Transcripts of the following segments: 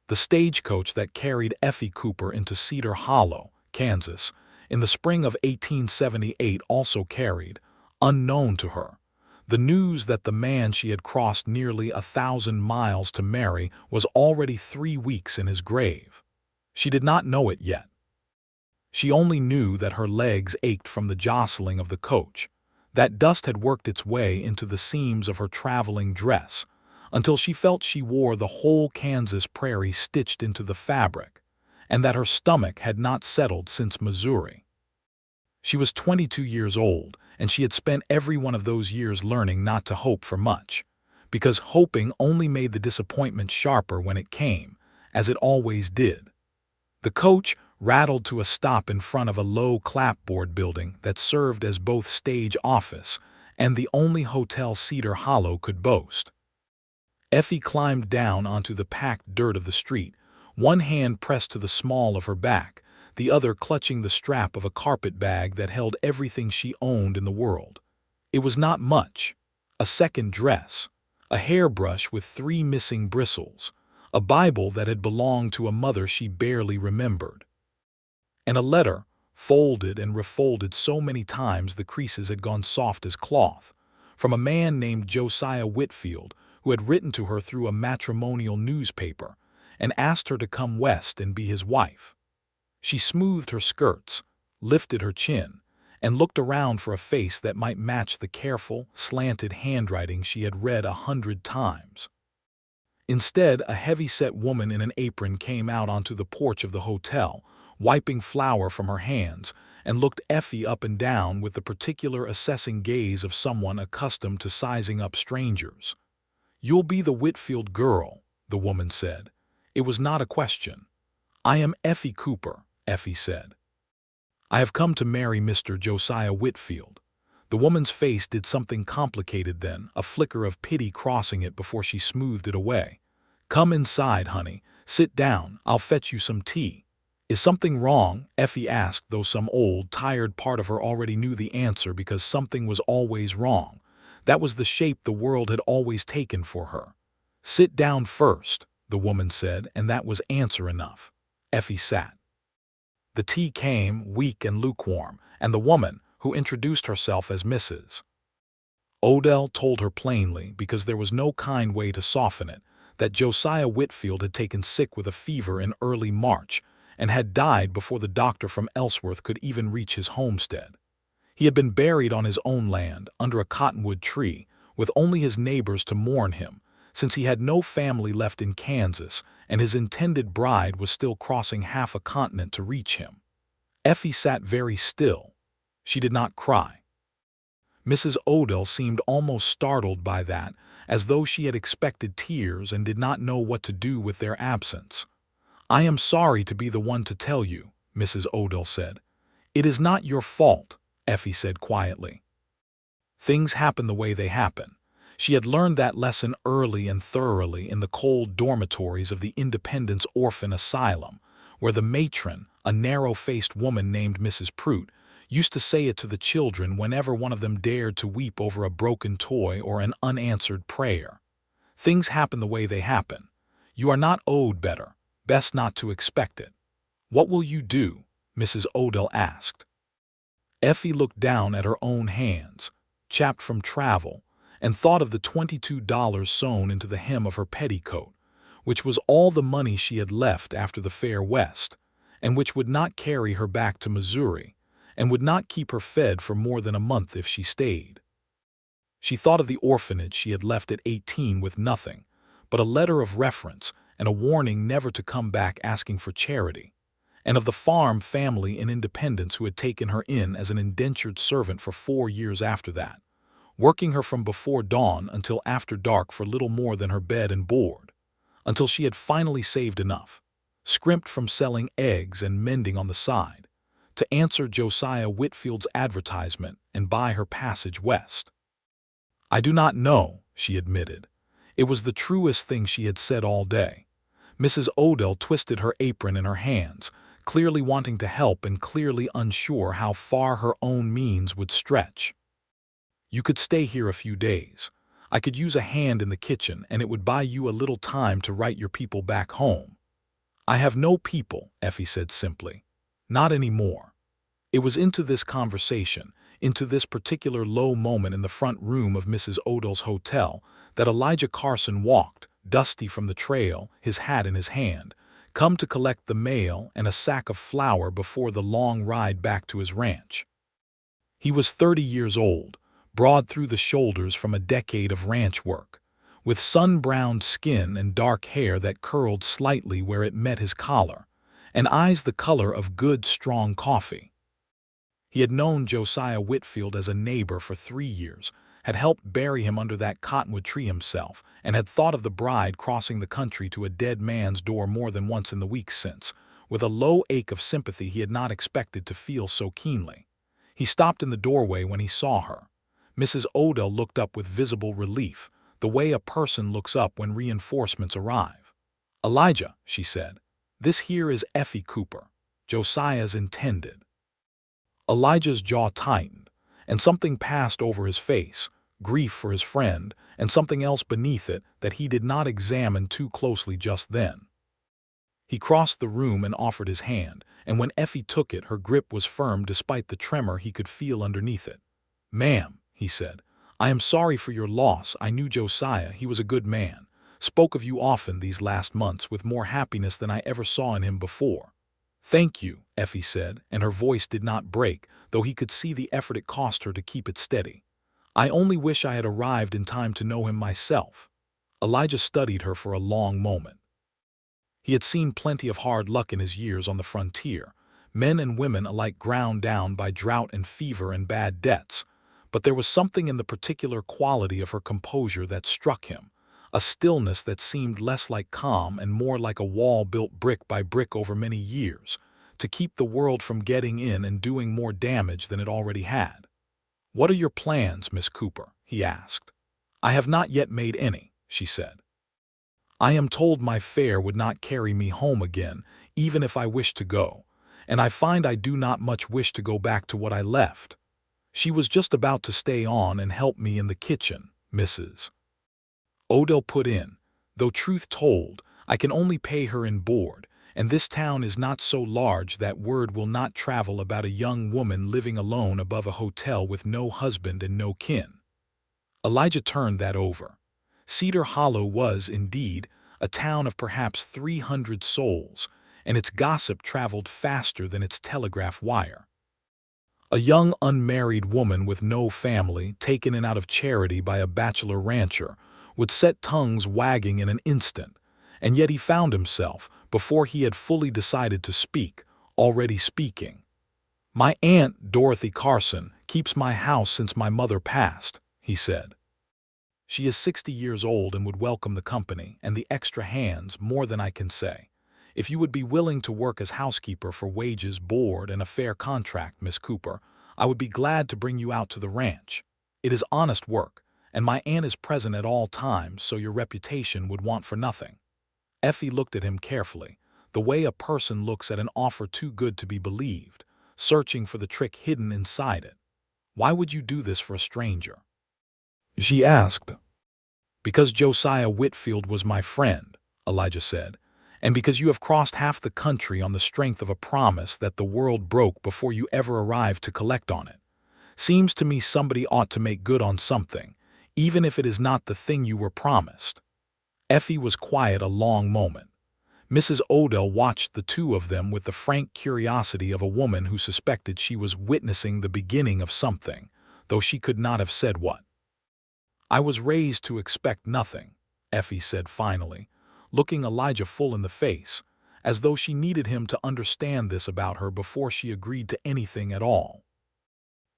The stagecoach that carried Effie Cooper into Cedar Hollow, Kansas, in the spring of 1878 also carried, unknown to her, the news that the man she had crossed nearly 1,000 miles to marry was already 3 weeks in his grave. She did not know it yet. She only knew that her legs ached from the jostling of the coach, that dust had worked its way into the seams of her traveling dress, until she felt she wore the whole Kansas prairie stitched into the fabric, and that her stomach had not settled since Missouri. She was 22 years old, and she had spent every one of those years learning not to hope for much, because hoping only made the disappointment sharper when it came, as it always did. The coach rattled to a stop in front of a low clapboard building that served as both stage office and the only hotel Cedar Hollow could boast. Effie climbed down onto the packed dirt of the street, one hand pressed to the small of her back, the other clutching the strap of a carpet bag that held everything she owned in the world. It was not much: a second dress, a hairbrush with 3 missing bristles, a Bible that had belonged to a mother she barely remembered, and a letter, folded and refolded so many times the creases had gone soft as cloth, from a man named Josiah Whitfield, who had written to her through a matrimonial newspaper and asked her to come west and be his wife. She smoothed her skirts, lifted her chin, and looked around for a face that might match the careful, slanted handwriting she had read 100 times. Instead, a heavy-set woman in an apron came out onto the porch of the hotel, wiping flour from her hands, and looked Effie up and down with the particular assessing gaze of someone accustomed to sizing up strangers. "You'll be the Whitfield girl," the woman said. It was not a question. "I am Effie Cooper," Effie said. "I have come to marry Mr. Josiah Whitfield." The woman's face did something complicated then, a flicker of pity crossing it before she smoothed it away. "Come inside, honey. Sit down. I'll fetch you some tea." "Is something wrong?" Effie asked, though some old, tired part of her already knew the answer, because something was always wrong. That was the shape the world had always taken for her. "Sit down first," the woman said, and that was answer enough. Effie sat. The tea came, weak and lukewarm, and the woman, who introduced herself as Mrs. Odell, told her plainly, because there was no kind way to soften it, that Josiah Whitfield had taken sick with a fever in early March and had died before the doctor from Ellsworth could even reach his homestead. He had been buried on his own land, under a cottonwood tree, with only his neighbors to mourn him, since he had no family left in Kansas and his intended bride was still crossing half a continent to reach him. Effie sat very still. She did not cry. Mrs. Odell seemed almost startled by that, as though she had expected tears and did not know what to do with their absence. "I am sorry to be the one to tell you," Mrs. Odell said. "It is not your fault," Effie said quietly. "Things happen the way they happen." She had learned that lesson early and thoroughly in the cold dormitories of the Independence Orphan Asylum, where the matron, a narrow-faced woman named Mrs. Prout, used to say it to the children whenever one of them dared to weep over a broken toy or an unanswered prayer. Things happen the way they happen. You are not owed better. Best not to expect it. "What will you do?" Mrs. Odell asked. Effie looked down at her own hands, chapped from travel, and thought of the $22 sewn into the hem of her petticoat, which was all the money she had left after the fare west, and which would not carry her back to Missouri, and would not keep her fed for more than a month if she stayed. She thought of the orphanage she had left at 18 with nothing but a letter of reference and a warning never to come back asking for charity, and of the farm family in Independence who had taken her in as an indentured servant for 4 years after that, working her from before dawn until after dark for little more than her bed and board, until she had finally saved enough, scrimped from selling eggs and mending on the side, to answer Josiah Whitfield's advertisement and buy her passage west. "I do not know," she admitted. It was the truest thing she had said all day. Mrs. Odell twisted her apron in her hands, clearly wanting to help and clearly unsure how far her own means would stretch. "You could stay here a few days. I could use a hand in the kitchen, and it would buy you a little time to write your people back home." "I have no people," Effie said simply. "Not anymore." It was into this conversation, into this particular low moment in the front room of Mrs. Odell's hotel, that Elijah Carson walked, dusty from the trail, his hat in his hand, come to collect the mail and a sack of flour before the long ride back to his ranch. He was 30 years old, broad through the shoulders from a decade of ranch work, with sun-browned skin and dark hair that curled slightly where it met his collar, and eyes the color of good, strong coffee. He had known Josiah Whitfield as a neighbor for 3 years, had helped bury him under that cottonwood tree himself, and had thought of the bride crossing the country to a dead man's door more than once in the weeks since, with a low ache of sympathy he had not expected to feel so keenly. He stopped in the doorway when he saw her. Mrs. Odell looked up with visible relief, the way a person looks up when reinforcements arrive. "Elijah," she said, "this here is Effie Cooper, Josiah's intended." Elijah's jaw tightened, and something passed over his face, grief for his friend, and something else beneath it that he did not examine too closely just then. He crossed the room and offered his hand, and when Effie took it, her grip was firm despite the tremor he could feel underneath it. "Ma'am," he said, "I am sorry for your loss. I knew Josiah, he was a good man. Spoke of you often these last months with more happiness than I ever saw in him before." "Thank you," Effie said, and her voice did not break, though he could see the effort it cost her to keep it steady. "I only wish I had arrived in time to know him myself." Elijah studied her for a long moment. He had seen plenty of hard luck in his years on the frontier, men and women alike ground down by drought and fever and bad debts, but there was something in the particular quality of her composure that struck him, a stillness that seemed less like calm and more like a wall built brick by brick over many years, to keep the world from getting in and doing more damage than it already had. "What are your plans, Miss Cooper?" he asked. "I have not yet made any," she said. "I am told my fare would not carry me home again, even if I wished to go, and I find I do not much wish to go back to what I left. She was just about to stay on and help me in the kitchen, Mrs. Odell put in, though truth told, I can only pay her in board, and this town is not so large that word will not travel about a young woman living alone above a hotel with no husband and no kin." Elijah turned that over. Cedar Hollow was, indeed, a town of perhaps 300 souls, and its gossip traveled faster than its telegraph wire. A young unmarried woman with no family, taken in out of charity by a bachelor rancher, would set tongues wagging in an instant, and yet he found himself, before he had fully decided to speak, already speaking. "My Aunt Dorothy Carson keeps my house since my mother passed," he said. "She is 60 years old and would welcome the company and the extra hands more than I can say. If you would be willing to work as housekeeper for wages, board, and a fair contract, Miss Cooper, I would be glad to bring you out to the ranch. It is honest work, and my aunt is present at all times, so your reputation would want for nothing." Effie looked at him carefully, the way a person looks at an offer too good to be believed, searching for the trick hidden inside it. "Why would you do this for a stranger?" she asked. "Because Josiah Whitfield was my friend," Elijah said, "and because you have crossed half the country on the strength of a promise that the world broke before you ever arrived to collect on it. Seems to me somebody ought to make good on something, even if it is not the thing you were promised." Effie was quiet a long moment. Mrs. Odell watched the two of them with the frank curiosity of a woman who suspected she was witnessing the beginning of something, though she could not have said what. "I was raised to expect nothing," Effie said finally, looking Elijah full in the face, as though she needed him to understand this about her before she agreed to anything at all.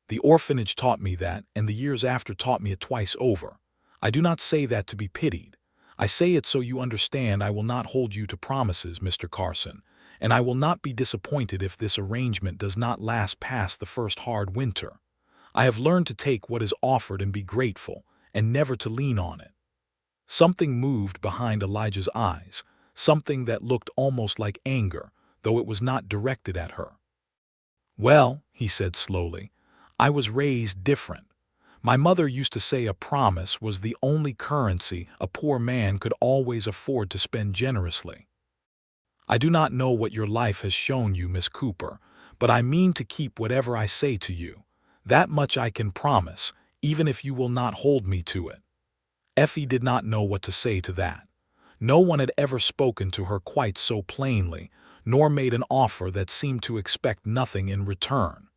"The orphanage taught me that, and the years after taught me it twice over. I do not say that to be pitied. I say it so you understand I will not hold you to promises, Mr. Carson, and I will not be disappointed if this arrangement does not last past the first hard winter. I have learned to take what is offered and be grateful, and never to lean on it." Something moved behind Elijah's eyes, something that looked almost like anger, though it was not directed at her. "Well," he said slowly, "I was raised different. My mother used to say a promise was the only currency a poor man could always afford to spend generously. I do not know what your life has shown you, Miss Cooper, but I mean to keep whatever I say to you. That much I can promise, even if you will not hold me to it." Effie did not know what to say to that. No one had ever spoken to her quite so plainly, nor made an offer that seemed to expect nothing in return.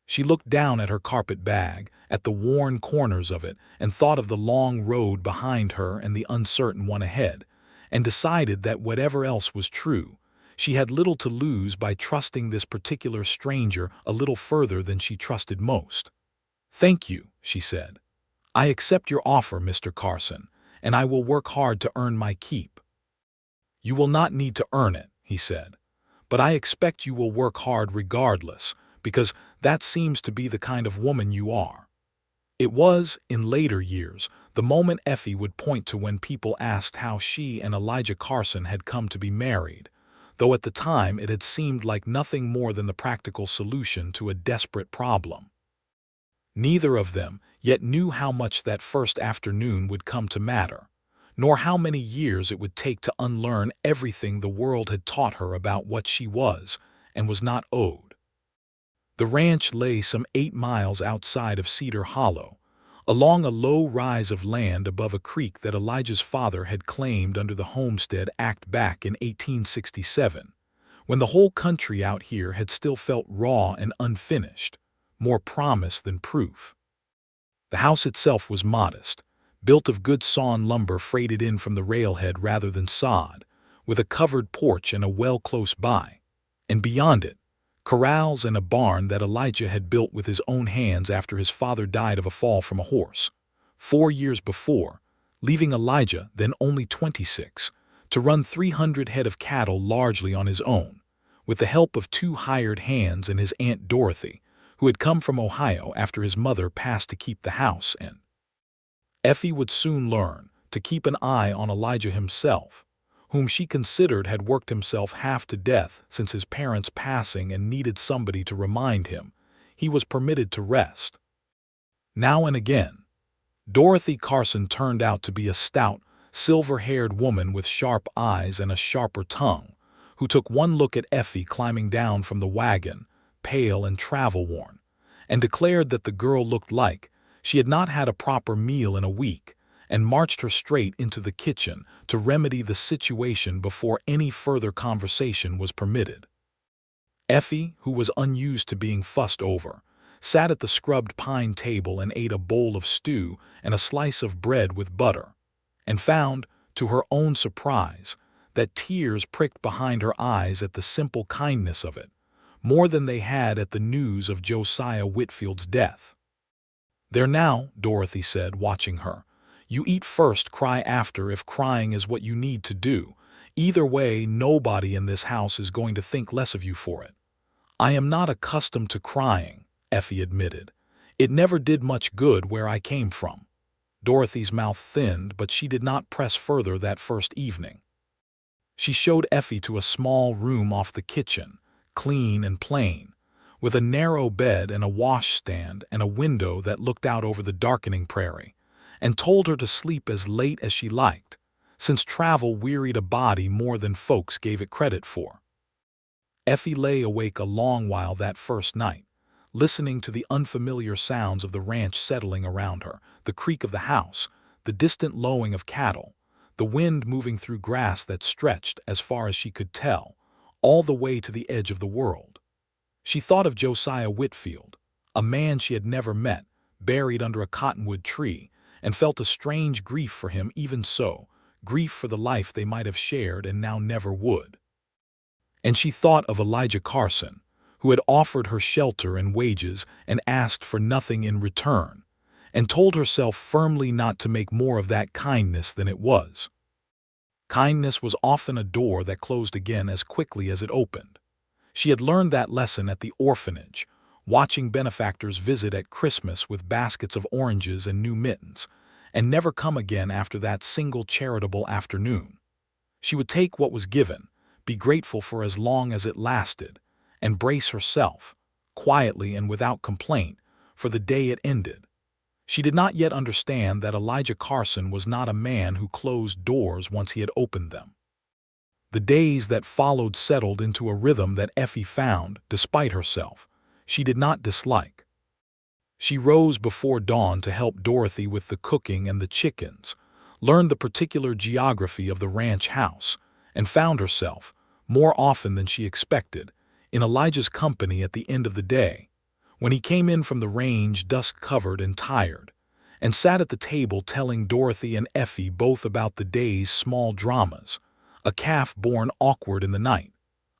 She looked down at her carpet bag, at the worn corners of it, and thought of the long road behind her and the uncertain one ahead, and decided that whatever else was true, she had little to lose by trusting this particular stranger a little further than she trusted most. "Thank you," she said. "I accept your offer, Mr. Carson, and I will work hard to earn my keep." "You will not need to earn it," he said, "but I expect you will work hard regardless, because that seems to be the kind of woman you are." It was, in later years, the moment Effie would point to when people asked how she and Elijah Carson had come to be married, though at the time it had seemed like nothing more than the practical solution to a desperate problem. Neither of them yet knew how much that first afternoon would come to matter, nor how many years it would take to unlearn everything the world had taught her about what she was and was not owed. The ranch lay some 8 miles outside of Cedar Hollow, along a low rise of land above a creek that Elijah's father had claimed under the Homestead Act back in 1867, when the whole country out here had still felt raw and unfinished, more promise than proof. The house itself was modest, built of good sawn lumber freighted in from the railhead rather than sod, with a covered porch and a well close by, and beyond it, corrals and a barn that Elijah had built with his own hands after his father died of a fall from a horse, 4 years before, leaving Elijah, then only 26, to run 300 head of cattle largely on his own, with the help of 2 hired hands and his Aunt Dorothy, who had come from Ohio after his mother passed to keep the house in. Effie would soon learn to keep an eye on Elijah himself, whom she considered had worked himself half to death since his parents' passing and needed somebody to remind him he was permitted to rest. Now and again, Dorothy Carson turned out to be a stout, silver-haired woman with sharp eyes and a sharper tongue, who took one look at Effie climbing down from the wagon, pale and travel-worn, and declared that the girl looked like she had not had a proper meal in a week, and marched her straight into the kitchen to remedy the situation before any further conversation was permitted. Effie, who was unused to being fussed over, sat at the scrubbed pine table and ate a bowl of stew and a slice of bread with butter, and found, to her own surprise, that tears pricked behind her eyes at the simple kindness of it, more than they had at the news of Josiah Whitfield's death. "There now," Dorothy said, watching her. "You eat first, cry after if crying is what you need to do. Either way, nobody in this house is going to think less of you for it." "I am not accustomed to crying," Effie admitted. "It never did much good where I came from." Dorothy's mouth thinned, but she did not press further that first evening. She showed Effie to a small room off the kitchen, clean and plain, with a narrow bed and a washstand and a window that looked out over the darkening prairie, and told her to sleep as late as she liked, since travel wearied a body more than folks gave it credit for. Effie lay awake a long while that first night, listening to the unfamiliar sounds of the ranch settling around her, the creak of the house, the distant lowing of cattle, the wind moving through grass that stretched, as far as she could tell, all the way to the edge of the world. She thought of Josiah Whitfield, a man she had never met, buried under a cottonwood tree, and felt a strange grief for him even so, grief for the life they might have shared and now never would. And she thought of Elijah Carson, who had offered her shelter and wages and asked for nothing in return, and told herself firmly not to make more of that kindness than it was. Kindness was often a door that closed again as quickly as it opened. She had learned that lesson at the orphanage, watching benefactors visit at Christmas with baskets of oranges and new mittens, and never come again after that single charitable afternoon. She would take what was given, be grateful for as long as it lasted, and brace herself, quietly and without complaint, for the day it ended. She did not yet understand that Elijah Carson was not a man who closed doors once he had opened them. The days that followed settled into a rhythm that Effie found, despite herself, she did not dislike. She rose before dawn to help Dorothy with the cooking and the chickens, learned the particular geography of the ranch house, and found herself, more often than she expected, in Elijah's company at the end of the day, when he came in from the range dust-covered and tired, and sat at the table telling Dorothy and Effie both about the day's small dramas: a calf born awkward in the night,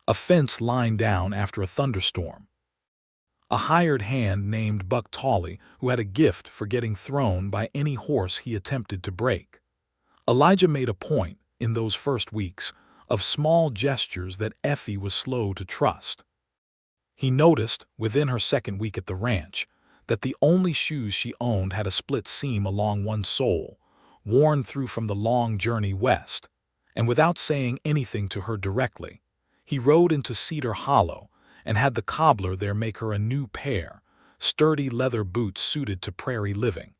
a fence lined down after a thunderstorm, a hired hand named Buck Tawley who had a gift for getting thrown by any horse he attempted to break. Elijah made a point, in those first weeks, of small gestures that Effie was slow to trust. He noticed, within her second week at the ranch, that the only shoes she owned had a split seam along one sole, worn through from the long journey west, and without saying anything to her directly, he rode into Cedar Hollow and had the cobbler there make her a new pair, sturdy leather boots suited to prairie living,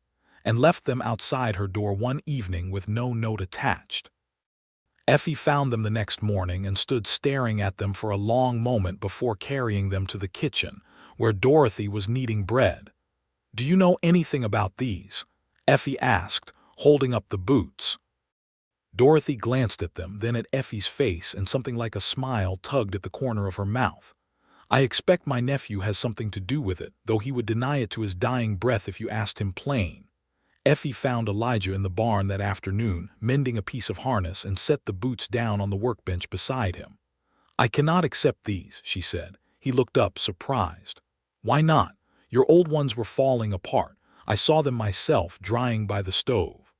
and left them outside her door one evening with no note attached. Effie found them the next morning and stood staring at them for a long moment before carrying them to the kitchen, where Dorothy was kneading bread. "Do you know anything about these?" Effie asked, holding up the boots. Dorothy glanced at them, then at Effie's face, and something like a smile tugged at the corner of her mouth. "I expect my nephew has something to do with it, though he would deny it to his dying breath if you asked him plain." Effie found Elijah in the barn that afternoon, mending a piece of harness, and set the boots down on the workbench beside him. "I cannot accept these," she said. He looked up, surprised. "Why not? Your old ones were falling apart. I saw them myself, drying by the stove."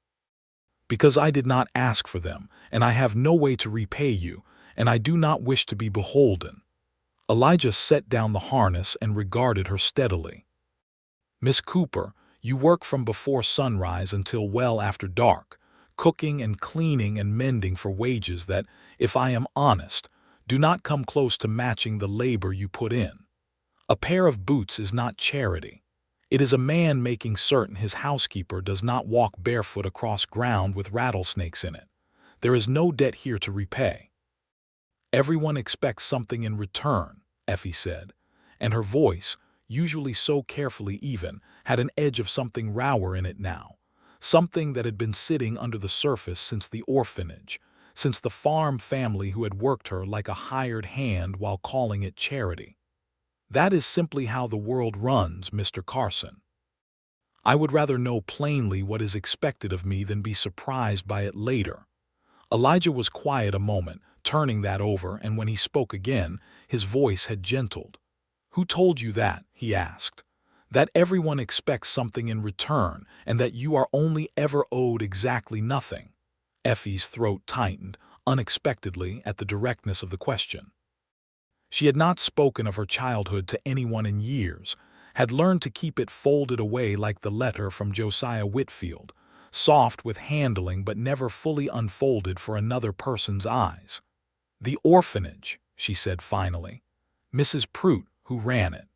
"Because I did not ask for them, and I have no way to repay you, and I do not wish to be beholden." Elijah set down the harness and regarded her steadily. "Miss Cooper, you work from before sunrise until well after dark, cooking and cleaning and mending for wages that, if I am honest, do not come close to matching the labor you put in. A pair of boots is not charity. It is a man making certain his housekeeper does not walk barefoot across ground with rattlesnakes in it. There is no debt here to repay." "Everyone expects something in return," Effie said, and her voice, usually so carefully even, had an edge of something rower in it now, something that had been sitting under the surface since the orphanage, since the farm family who had worked her like a hired hand while calling it charity. "That is simply how the world runs, Mr. Carson. I would rather know plainly what is expected of me than be surprised by it later." Elijah was quiet a moment, turning that over, and when he spoke again, his voice had gentled. "Who told you that?" he asked. "That everyone expects something in return, and that you are only ever owed exactly nothing?" Effie's throat tightened, unexpectedly, at the directness of the question. She had not spoken of her childhood to anyone in years, had learned to keep it folded away like the letter from Josiah Whitfield, soft with handling but never fully unfolded for another person's eyes. "The orphanage," she said finally. "Mrs. Prout, who ran it.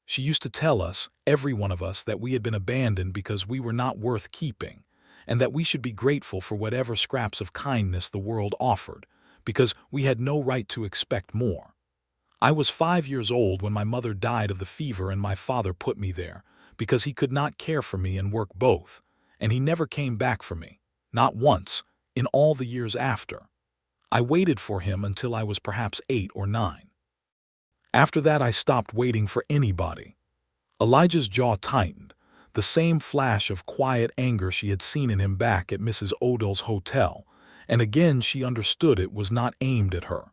She used to tell us, every one of us, that we had been abandoned because we were not worth keeping, and that we should be grateful for whatever scraps of kindness the world offered, because we had no right to expect more. I was 5 years old when my mother died of the fever, and my father put me there, because he could not care for me and work both, and he never came back for me, not once, in all the years after. I waited for him until I was perhaps 8 or 9. After that I stopped waiting for anybody." Elijah's jaw tightened, the same flash of quiet anger she had seen in him back at Mrs. Odell's hotel, and again she understood it was not aimed at her.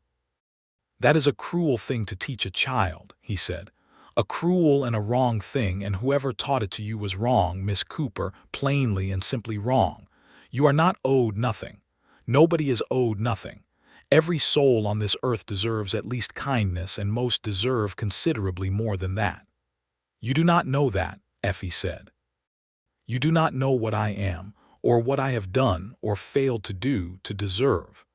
"That is a cruel thing to teach a child," he said. "A cruel and a wrong thing, and whoever taught it to you was wrong, Miss Cooper, plainly and simply wrong. You are not owed nothing. Nobody is owed nothing. Every soul on this earth deserves at least kindness, and most deserve considerably more than that." "You do not know that," Effie said. "You do not know what I am, or what I have done or failed to do to deserve.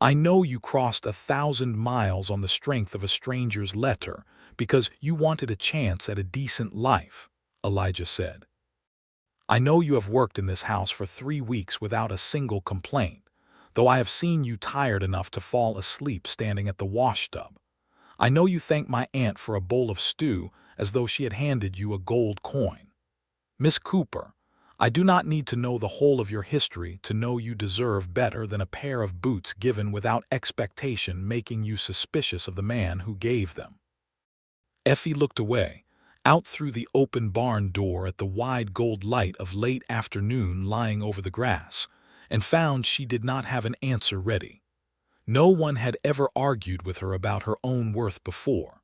I know you crossed 1,000 miles on the strength of a stranger's letter because you wanted a chance at a decent life," Elijah said. "I know you have worked in this house for 3 weeks without a single complaint, though I have seen you tired enough to fall asleep standing at the washtub. I know you thanked my aunt for a bowl of stew as though she had handed you a gold coin. Miss Cooper, I do not need to know the whole of your history to know you deserve better than a pair of boots given without expectation, making you suspicious of the man who gave them." Effie looked away, out through the open barn door at the wide gold light of late afternoon lying over the grass, and found she did not have an answer ready. No one had ever argued with her about her own worth before.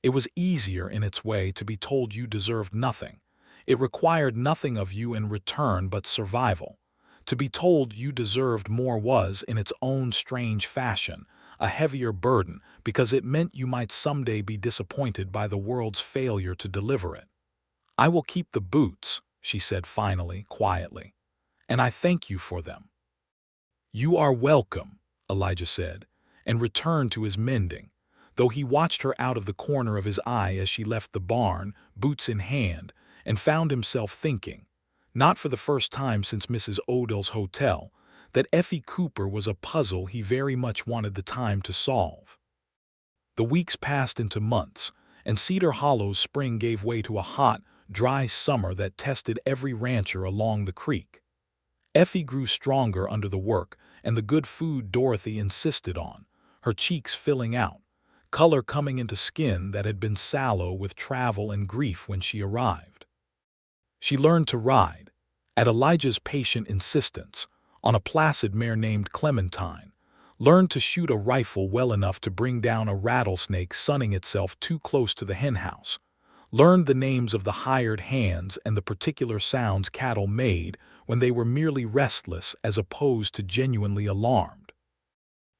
It was easier in its way to be told you deserved nothing. It required nothing of you in return but survival. To be told you deserved more was, in its own strange fashion, a heavier burden because it meant you might someday be disappointed by the world's failure to deliver it. "I will keep the boots," she said finally, quietly, "and I thank you for them." "You are welcome," Elijah said, and returned to his mending, though he watched her out of the corner of his eye as she left the barn, boots in hand, and found himself thinking, not for the first time since Mrs. Odell's hotel, that Effie Cooper was a puzzle he very much wanted the time to solve. The weeks passed into months, and Cedar Hollow's spring gave way to a hot, dry summer that tested every rancher along the creek. Effie grew stronger under the work and the good food Dorothy insisted on, her cheeks filling out, color coming into skin that had been sallow with travel and grief when she arrived. She learned to ride, at Elijah's patient insistence, on a placid mare named Clementine, learned to shoot a rifle well enough to bring down a rattlesnake sunning itself too close to the henhouse, learned the names of the hired hands and the particular sounds cattle made when they were merely restless as opposed to genuinely alarmed.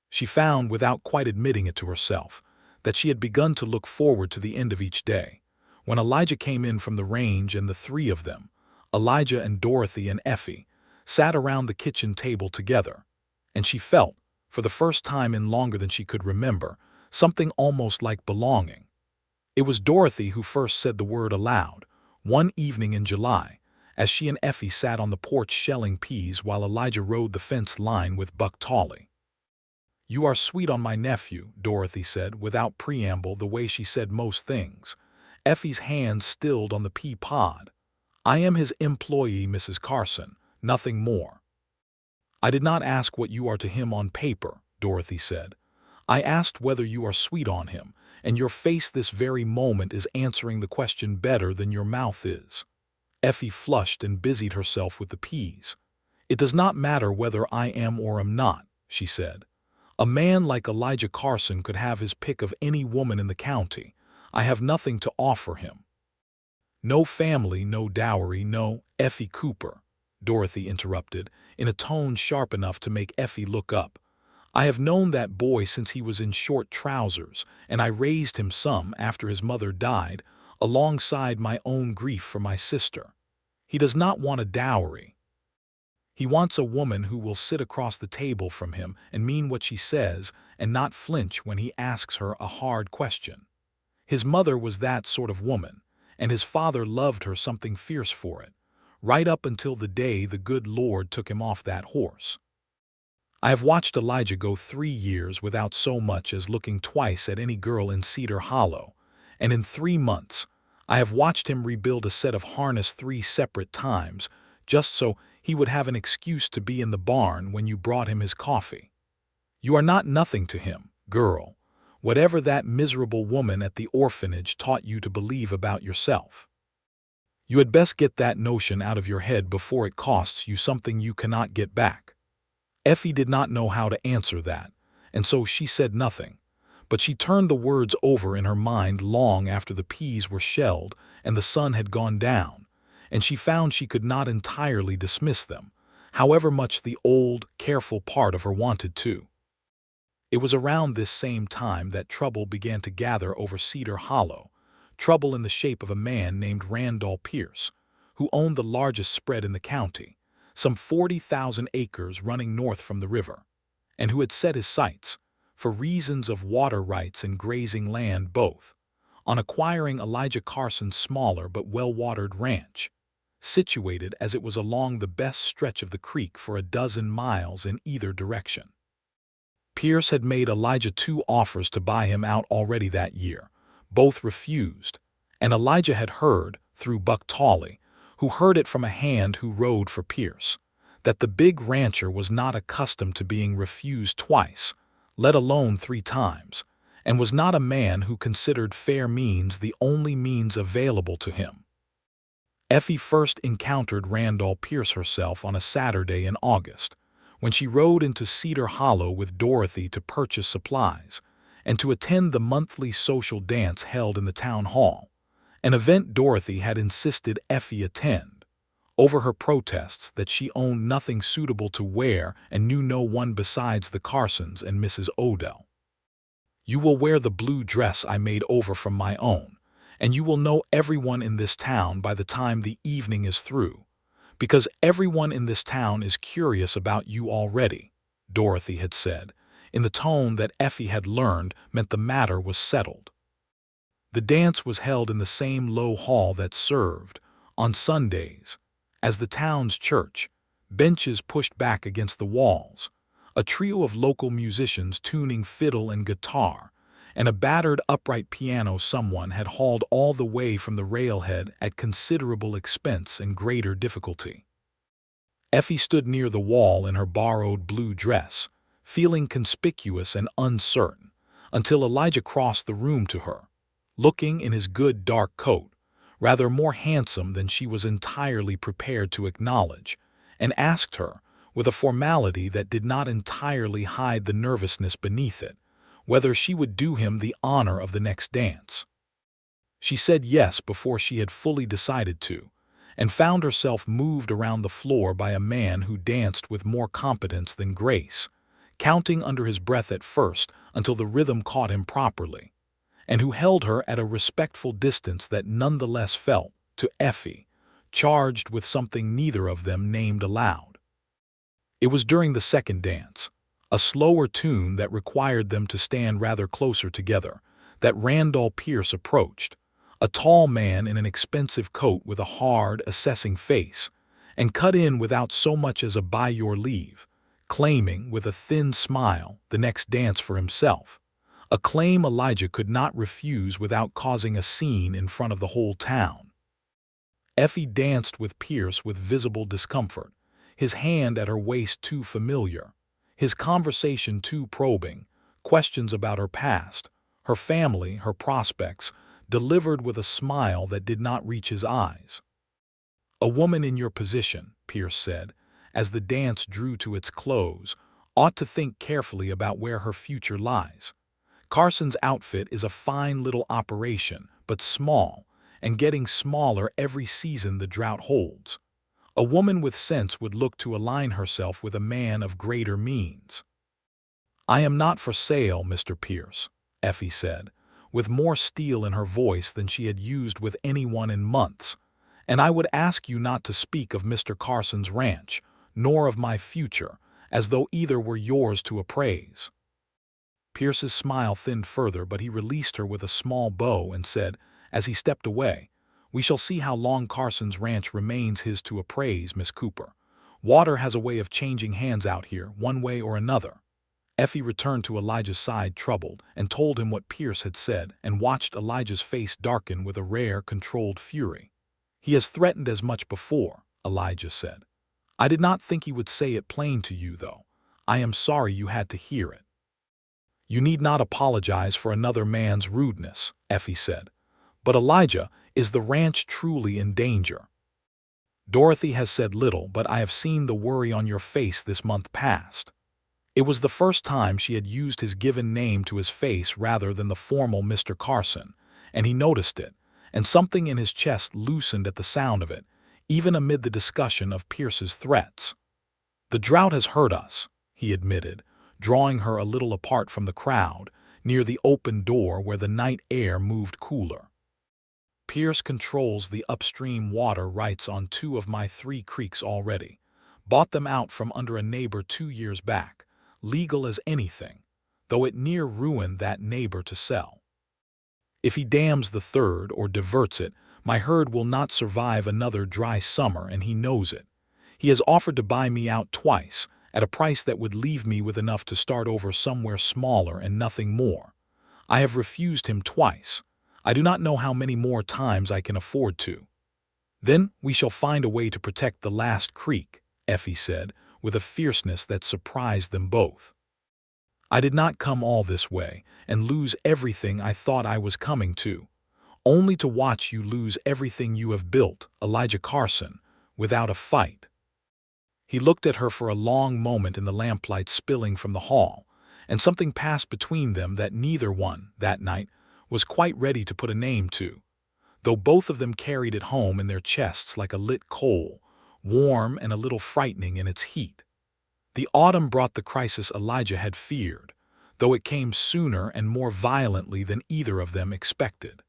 She found, without quite admitting it to herself, that she had begun to look forward to the end of each day, when Elijah came in from the range and the three of them, Elijah and Dorothy and Effie, sat around the kitchen table together, and she felt, for the first time in longer than she could remember, something almost like belonging. It was Dorothy who first said the word aloud, one evening in July, as she and Effie sat on the porch shelling peas while Elijah rode the fence line with Buck Tolly. "You are sweet on my nephew," Dorothy said, without preamble, the way she said most things. Effie's hand stilled on the pea pod. "I am his employee, Mrs. Carson, nothing more." "I did not ask what you are to him on paper," Dorothy said. "I asked whether you are sweet on him, and your face this very moment is answering the question better than your mouth is." Effie flushed and busied herself with the peas. "It does not matter whether I am or am not," she said. "A man like Elijah Carson could have his pick of any woman in the county. I have nothing to offer him." "No family, no dowry, no—" "Effie Cooper," Dorothy interrupted, in a tone sharp enough to make Effie look up. "I have known that boy since he was in short trousers, and I raised him some after his mother died, alongside my own grief for my sister. He does not want a dowry. He wants a woman who will sit across the table from him and mean what she says and not flinch when he asks her a hard question. His mother was that sort of woman, and his father loved her something fierce for it, right up until the day the good Lord took him off that horse. I have watched Elijah go 3 years without so much as looking twice at any girl in Cedar Hollow, and in 3 months I have watched him rebuild a set of harness 3 separate times, just so he would have an excuse to be in the barn when you brought him his coffee. You are not nothing to him, girl, whatever that miserable woman at the orphanage taught you to believe about yourself. You had best get that notion out of your head before it costs you something you cannot get back." Effie did not know how to answer that, and so she said nothing, but she turned the words over in her mind long after the peas were shelled and the sun had gone down, and she found she could not entirely dismiss them, however much the old, careful part of her wanted to. It was around this same time that trouble began to gather over Cedar Hollow, trouble in the shape of a man named Randall Pierce, who owned the largest spread in the county, some 40,000 acres running north from the river, and who had set his sights, for reasons of water rights and grazing land both, on acquiring Elijah Carson's smaller but well-watered ranch. situated as it was along the best stretch of the creek for a dozen miles in either direction. Pierce had made Elijah 2 offers to buy him out already that year. Both refused, and Elijah had heard, through Buck Tawley, who heard it from a hand who rode for Pierce, that the big rancher was not accustomed to being refused twice, let alone 3 times, and was not a man who considered fair means the only means available to him. Effie first encountered Randall Pierce herself on a Saturday in August, when she rode into Cedar Hollow with Dorothy to purchase supplies and to attend the monthly social dance held in the town hall, an event Dorothy had insisted Effie attend, over her protests that she owned nothing suitable to wear and knew no one besides the Carsons and Mrs. Odell. "You will wear the blue dress I made over from my own, and you will know everyone in this town by the time the evening is through, because everyone in this town is curious about you already," Dorothy had said, in the tone that Effie had learned meant the matter was settled. The dance was held in the same low hall that served, on Sundays, as the town's church, benches pushed back against the walls, a trio of local musicians tuning fiddle and guitar, and a battered upright piano someone had hauled all the way from the railhead at considerable expense and greater difficulty. Effie stood near the wall in her borrowed blue dress, feeling conspicuous and uncertain, until Elijah crossed the room to her, looking in his good dark coat, rather more handsome than she was entirely prepared to acknowledge, and asked her, with a formality that did not entirely hide the nervousness beneath it, whether she would do him the honor of the next dance. She said yes before she had fully decided to, and found herself moved around the floor by a man who danced with more competence than grace, counting under his breath at first until the rhythm caught him properly, and who held her at a respectful distance that nonetheless felt, to Effie, charged with something neither of them named aloud. It was during the second dance, a slower tune that required them to stand rather closer together, that Randall Pierce approached, a tall man in an expensive coat with a hard, assessing face, and cut in without so much as a "by your leave," claiming, with a thin smile, the next dance for himself, a claim Elijah could not refuse without causing a scene in front of the whole town. Effie danced with Pierce with visible discomfort, his hand at her waist too familiar, his conversation too probing, questions about her past, her family, her prospects, delivered with a smile that did not reach his eyes. "A woman in your position," Pierce said, as the dance drew to its close, "ought to think carefully about where her future lies. Carson's outfit is a fine little operation, but small, and getting smaller every season the drought holds. A woman with sense would look to align herself with a man of greater means." "I am not for sale, Mr. Pierce," Effie said, with more steel in her voice than she had used with anyone in months, "and I would ask you not to speak of Mr. Carson's ranch, nor of my future, as though either were yours to appraise." Pierce's smile thinned further, but he released her with a small bow and said, as he stepped away, "We shall see how long Carson's ranch remains his to appraise, Miss Cooper. Water has a way of changing hands out here, one way or another." Effie returned to Elijah's side troubled, and told him what Pierce had said, and watched Elijah's face darken with a rare, controlled fury. "He has threatened as much before," Elijah said. "I did not think he would say it plain to you, though. I am sorry you had to hear it." "You need not apologize for another man's rudeness," Effie said. "But Elijah, is the ranch truly in danger?" "Dorothy has said little, but I have seen the worry on your face this month past." It was the first time she had used his given name to his face rather than the formal Mr. Carson, and he noticed it, and something in his chest loosened at the sound of it, even amid the discussion of Pierce's threats. "The drought has hurt us," he admitted, drawing her a little apart from the crowd, near the open door where the night air moved cooler. "Pierce controls the upstream water rights on 2 of my 3 creeks already. Bought them out from under a neighbor 2 years back, legal as anything, though it near ruined that neighbor to sell. If he dams the 3rd or diverts it, My herd will not survive another dry summer, and he knows it. He has offered to buy me out twice, at a price that would leave me with enough to start over somewhere smaller and nothing more. I have refused him twice. I do not know how many more times I can afford to. Then we shall find a way to protect the last creek, Effie said, with a fierceness that surprised them both. I did not come all this way and lose everything I thought I was coming to, only to watch you lose everything you have built, Elijah Carson, without a fight. He looked at her for a long moment in the lamplight spilling from the hall, and something passed between them that neither one, that night, was quite ready to put a name to, though both of them carried it home in their chests like a lit coal, warm and a little frightening in its heat. The autumn brought the crisis Elijah had feared, though it came sooner and more violently than either of them expected.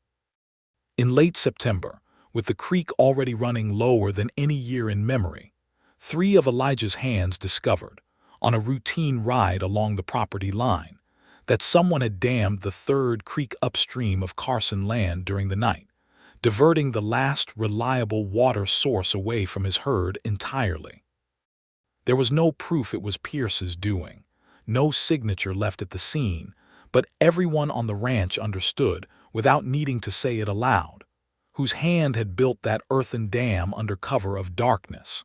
In late September, with the creek already running lower than any year in memory, 3 of Elijah's hands discovered, on a routine ride along the property line, that someone had dammed the 3rd creek upstream of Carson land during the night, diverting the last reliable water source away from his herd entirely. There was no proof it was Pierce's doing, no signature left at the scene, but everyone on the ranch understood, without needing to say it aloud, whose hand had built that earthen dam under cover of darkness.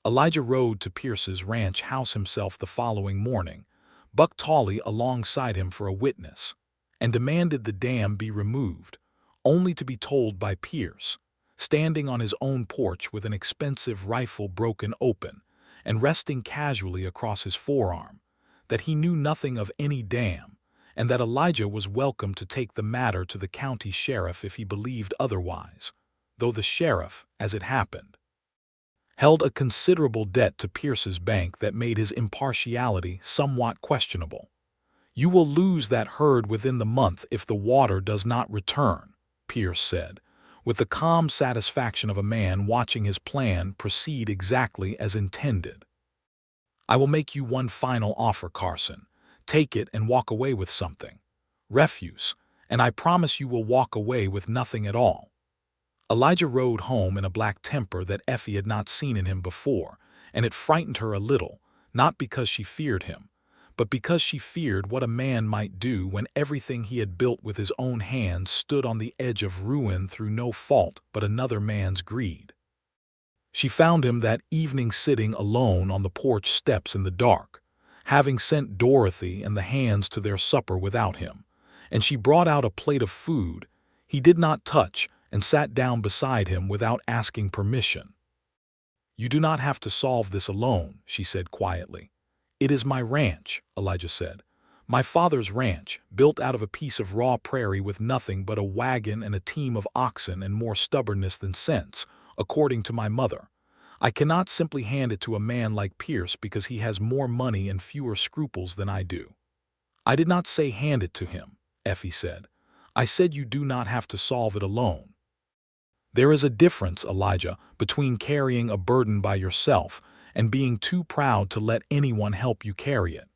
Elijah rode to Pierce's ranch house himself the following morning, Buck Tawley alongside him for a witness, and demanded the dam be removed, only to be told by Pierce, standing on his own porch with an expensive rifle broken open and resting casually across his forearm, that he knew nothing of any dam, and that Elijah was welcome to take the matter to the county sheriff if he believed otherwise, though the sheriff, as it happened, held a considerable debt to Pierce's bank that made his impartiality somewhat questionable. "You will lose that herd within the month if the water does not return," Pierce said, with the calm satisfaction of a man watching his plan proceed exactly as intended. "I will make you one final offer, Carson. Take it and walk away with something. Refuse, and I promise you will walk away with nothing at all." Elijah rode home in a black temper that Effie had not seen in him before, and it frightened her a little, not because she feared him, but because she feared what a man might do when everything he had built with his own hands stood on the edge of ruin through no fault but another man's greed. She found him that evening sitting alone on the porch steps in the dark, having sent Dorothy and the hands to their supper without him, and she brought out a plate of food he did not touch and sat down beside him without asking permission. "You do not have to solve this alone," she said quietly. "It is my ranch," Elijah said. "My father's ranch, built out of a piece of raw prairie with nothing but a wagon and a team of oxen and more stubbornness than sense, according to my mother. I cannot simply hand it to a man like Pierce because he has more money and fewer scruples than I do." "I did not say hand it to him," Effie said. "I said you do not have to solve it alone. There is a difference, Elijah, between carrying a burden by yourself and being too proud to let anyone help you carry it."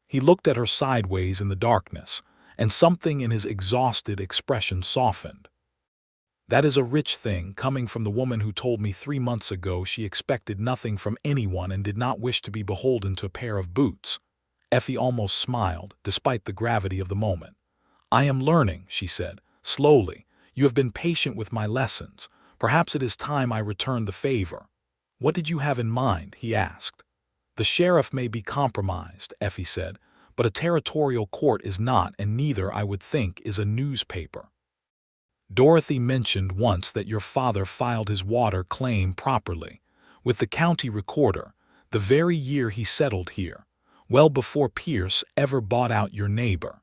He looked at her sideways in the darkness, and something in his exhausted expression softened. "That is a rich thing coming from the woman who told me 3 months ago she expected nothing from anyone and did not wish to be beholden to a pair of boots." Effie almost smiled, despite the gravity of the moment. "I am learning," she said, slowly. "You have been patient with my lessons. Perhaps it is time I returned the favor." "What did you have in mind?" he asked. "The sheriff may be compromised," Effie said, "but a territorial court is not, and neither, I would think, is a newspaper. Dorothy mentioned once that your father filed his water claim properly, with the county recorder, the very year he settled here, well before Pierce ever bought out your neighbor.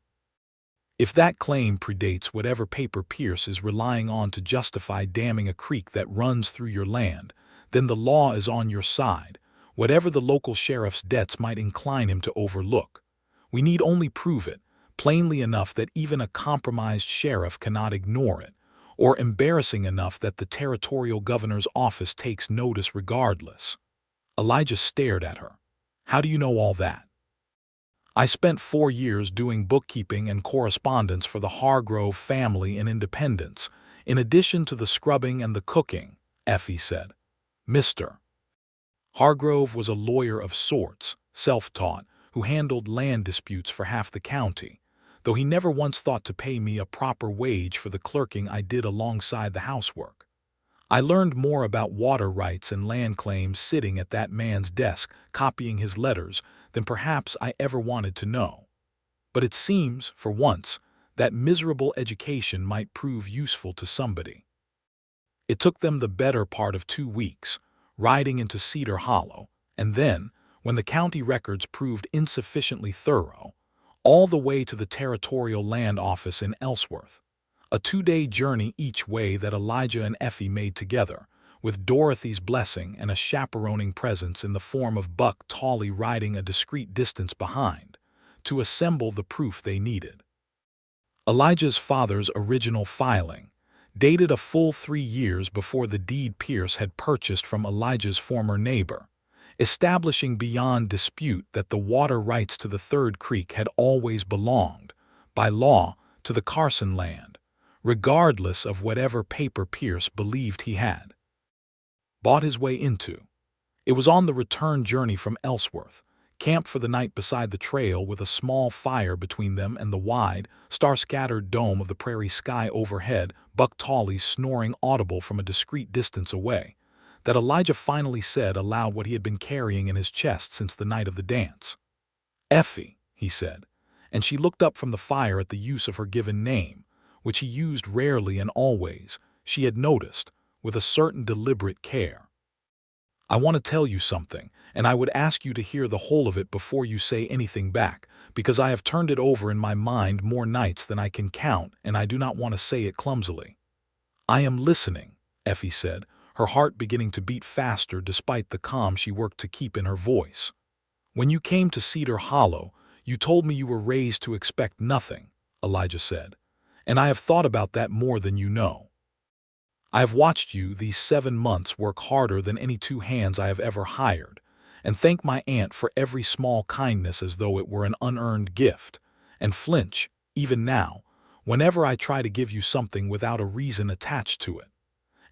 If that claim predates whatever paper Pierce is relying on to justify damming a creek that runs through your land, then the law is on your side, whatever the local sheriff's debts might incline him to overlook. We need only prove it, plainly enough that even a compromised sheriff cannot ignore it, or embarrassing enough that the territorial governor's office takes notice regardless." Elijah stared at her. "How do you know all that?" "I spent 4 years doing bookkeeping and correspondence for the Hargrove family in Independence, In addition to the scrubbing and the cooking, Effie said. Mr. Hargrove was a lawyer of sorts, self-taught, who handled land disputes for half the county, though he never once thought to pay me a proper wage for the clerking I did alongside the housework. I learned more about water rights and land claims sitting at that man's desk copying his letters than perhaps I ever wanted to know. But it seems, for once, that miserable education might prove useful to somebody. It took them the better part of 2 weeks, riding into Cedar Hollow, and then, when the county records proved insufficiently thorough, all the way to the Territorial Land Office in Ellsworth. A 2-day journey each way that Elijah and Effie made together, with Dorothy's blessing and a chaperoning presence in the form of Buck Tawley riding a discreet distance behind, to assemble the proof they needed. Elijah's father's original filing, dated a full 3 years before the deed Pierce had purchased from Elijah's former neighbor, establishing beyond dispute that the water rights to the Third Creek had always belonged, by law, to the Carson land, regardless of whatever paper Pierce believed he had bought his way into. It was on the return journey from Ellsworth, camped for the night beside the trail with a small fire between them and the wide, star-scattered dome of the prairie sky overhead, Buck Tawley snoring audible from a discreet distance away, that Elijah finally said aloud what he had been carrying in his chest since the night of the dance. "Effie," he said, and she looked up from the fire at the use of her given name, which he used rarely and always, she had noticed, with a certain deliberate care. "I want to tell you something, and I would ask you to hear the whole of it before you say anything back, because I have turned it over in my mind more nights than I can count, and I do not want to say it clumsily." "I am listening," Effie said, her heart beginning to beat faster despite the calm she worked to keep in her voice. "When you came to Cedar Hollow, you told me you were raised to expect nothing," Elijah said, "and I have thought about that more than you know. I have watched you these 7 months work harder than any 2 hands I have ever hired, and thank my aunt for every small kindness as though it were an unearned gift, and flinch, even now, whenever I try to give you something without a reason attached to it.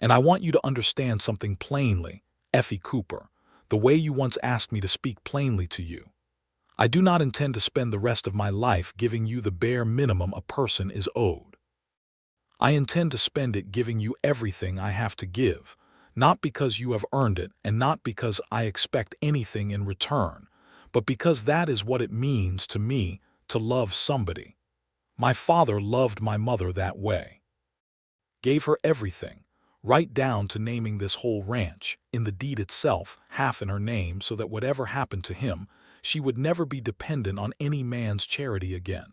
And I want you to understand something plainly, Effie Cooper, the way you once asked me to speak plainly to you. I do not intend to spend the rest of my life giving you the bare minimum a person is owed. I intend to spend it giving you everything I have to give, not because you have earned it and not because I expect anything in return, but because that is what it means to me to love somebody. My father loved my mother that way. Gave her everything, right down to naming this whole ranch, in the deed itself, half in her name, so that whatever happened to him, she would never be dependent on any man's charity again.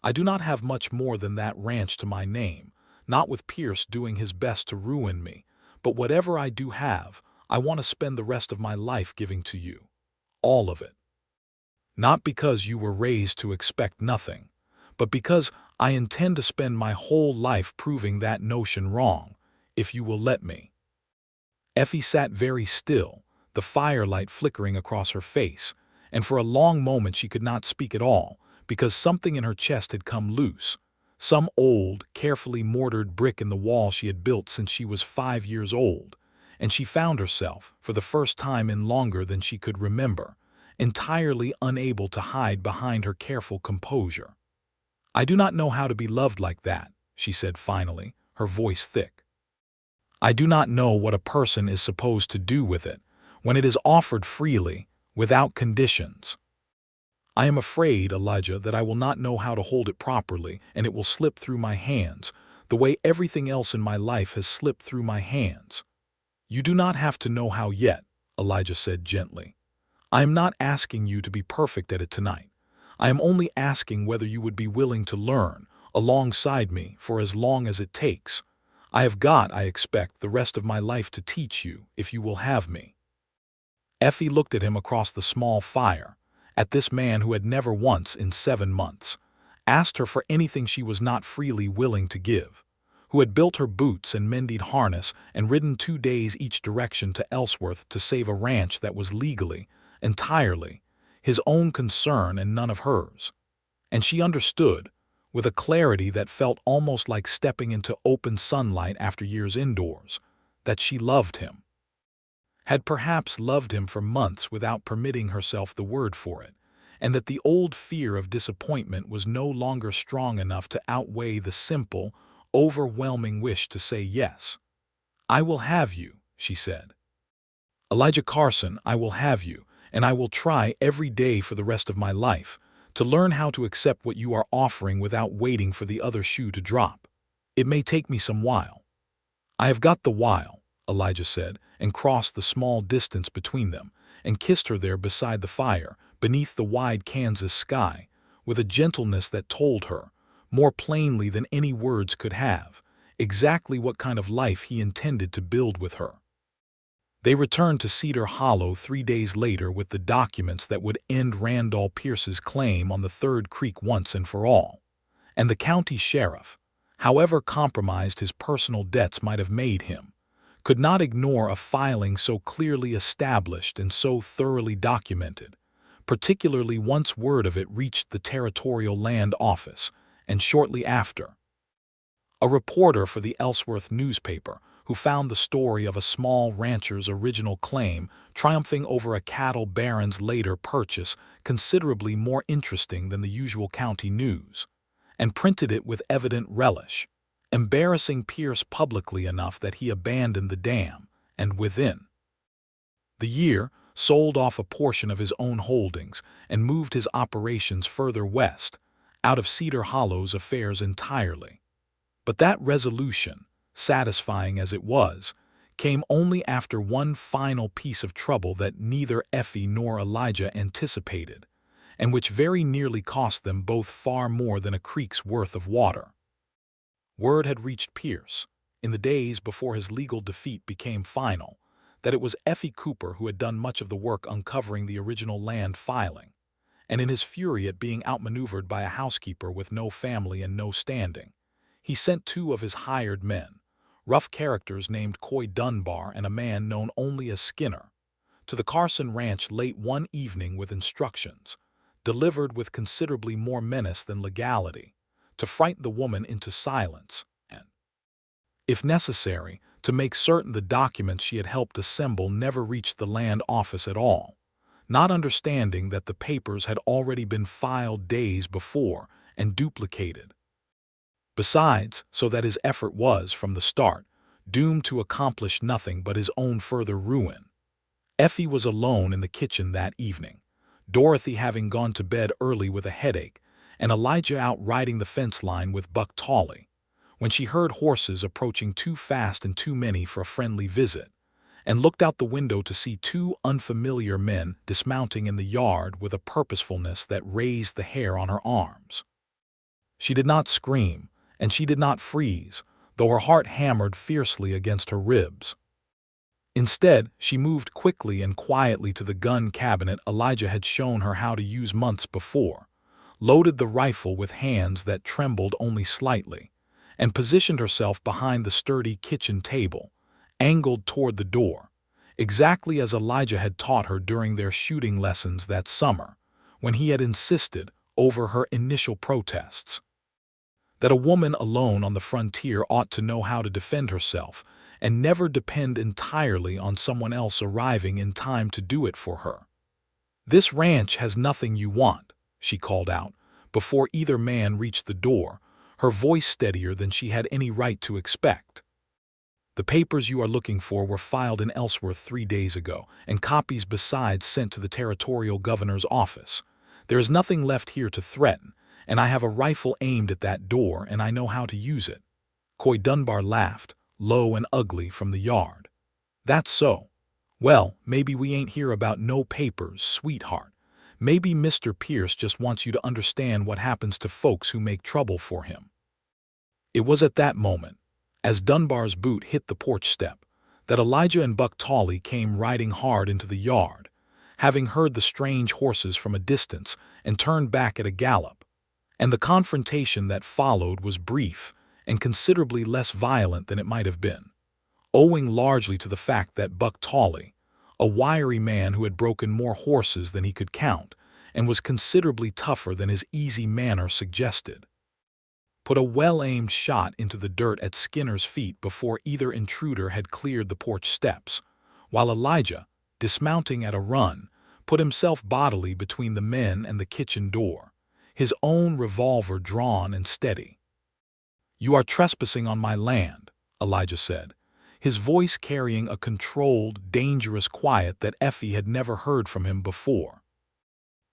I do not have much more than that ranch to my name, not with Pierce doing his best to ruin me, but whatever I do have, I want to spend the rest of my life giving to you. All of it. Not because you were raised to expect nothing, but because I intend to spend my whole life proving that notion wrong, if you will let me." Effie sat very still, the firelight flickering across her face, and for a long moment she could not speak at all, because something in her chest had come loose, some old, carefully mortared brick in the wall she had built since she was 5 years old, and she found herself, for the first time in longer than she could remember, entirely unable to hide behind her careful composure. "I do not know how to be loved like that," she said finally, her voice thick. "I do not know what a person is supposed to do with it, when it is offered freely, without conditions. I am afraid, Elijah, that I will not know how to hold it properly, and it will slip through my hands, the way everything else in my life has slipped through my hands." "You do not have to know how yet," Elijah said gently. "I am not asking you to be perfect at it tonight. I am only asking whether you would be willing to learn, alongside me, for as long as it takes. I have got, I expect, the rest of my life to teach you, if you will have me." Effie looked at him across the small fire, at this man who had never once in 7 months asked her for anything she was not freely willing to give, who had built her boots and mended harness and ridden 2 days each direction to Ellsworth to save a ranch that was legally, entirely, his own concern and none of hers. And she understood, with a clarity that felt almost like stepping into open sunlight after years indoors, that she loved him. Had perhaps loved him for months without permitting herself the word for it, and that the old fear of disappointment was no longer strong enough to outweigh the simple, overwhelming wish to say yes. "I will have you," she said. "Elijah Carson, I will have you, and I will try every day for the rest of my life to learn how to accept what you are offering without waiting for the other shoe to drop. It may take me some while." "I have got the while," Elijah said, and crossed the small distance between them, and kissed her there beside the fire, beneath the wide Kansas sky, with a gentleness that told her, more plainly than any words could have, exactly what kind of life he intended to build with her. They returned to Cedar Hollow 3 days later with the documents that would end Randall Pierce's claim on the Third Creek once and for all. And the county sheriff, however compromised his personal debts might have made him, could not ignore a filing so clearly established and so thoroughly documented, particularly once word of it reached the Territorial Land Office, and shortly after. A reporter for the Ellsworth newspaper, who found the story of a small rancher's original claim triumphing over a cattle baron's later purchase considerably more interesting than the usual county news, and printed it with evident relish, embarrassing Pierce publicly enough that he abandoned the dam, and within the year sold off a portion of his own holdings and moved his operations further west, out of Cedar Hollow's affairs entirely. But that resolution, satisfying as it was, came only after one final piece of trouble that neither Effie nor Elijah anticipated, and which very nearly cost them both far more than a creek's worth of water. Word had reached Pierce, in the days before his legal defeat became final, that it was Effie Cooper who had done much of the work uncovering the original land filing, and in his fury at being outmaneuvered by a housekeeper with no family and no standing, he sent 2 of his hired men, rough characters named Coy Dunbar and a man known only as Skinner, to the Carson Ranch late one evening with instructions, delivered with considerably more menace than legality, to frighten the woman into silence and, if necessary, to make certain the documents she had helped assemble never reached the land office at all, not understanding that the papers had already been filed days before and duplicated. Besides, so that his effort was, from the start, doomed to accomplish nothing but his own further ruin. Effie was alone in the kitchen that evening, Dorothy having gone to bed early with a headache, and Elijah out riding the fence line with Buck Tawley, when she heard horses approaching too fast and too many for a friendly visit, and looked out the window to see 2 unfamiliar men dismounting in the yard with a purposefulness that raised the hair on her arms. She did not scream, and she did not freeze, though her heart hammered fiercely against her ribs. Instead, she moved quickly and quietly to the gun cabinet Elijah had shown her how to use months before, loaded the rifle with hands that trembled only slightly, and positioned herself behind the sturdy kitchen table, angled toward the door, exactly as Elijah had taught her during their shooting lessons that summer, when he had insisted, over her initial protests, that a woman alone on the frontier ought to know how to defend herself and never depend entirely on someone else arriving in time to do it for her. "This ranch has nothing you want," she called out, before either man reached the door, her voice steadier than she had any right to expect. "The papers you are looking for were filed in Ellsworth 3 days ago, and copies besides sent to the Territorial Governor's office. There is nothing left here to threaten, and I have a rifle aimed at that door, and I know how to use it." Coy Dunbar laughed, low and ugly, from the yard. "That's so. Well, maybe we ain't here about no papers, sweetheart. Maybe Mr. Pierce just wants you to understand what happens to folks who make trouble for him." It was at that moment, as Dunbar's boot hit the porch step, that Elijah and Buck Tawley came riding hard into the yard, having heard the strange horses from a distance and turned back at a gallop, and the confrontation that followed was brief and considerably less violent than it might have been, owing largely to the fact that Buck Tawley, a wiry man who had broken more horses than he could count and was considerably tougher than his easy manner suggested, put a well-aimed shot into the dirt at Skinner's feet before either intruder had cleared the porch steps, while Elijah, dismounting at a run, put himself bodily between the men and the kitchen door, his own revolver drawn and steady. "You are trespassing on my land," Elijah said, his voice carrying a controlled, dangerous quiet that Effie had never heard from him before.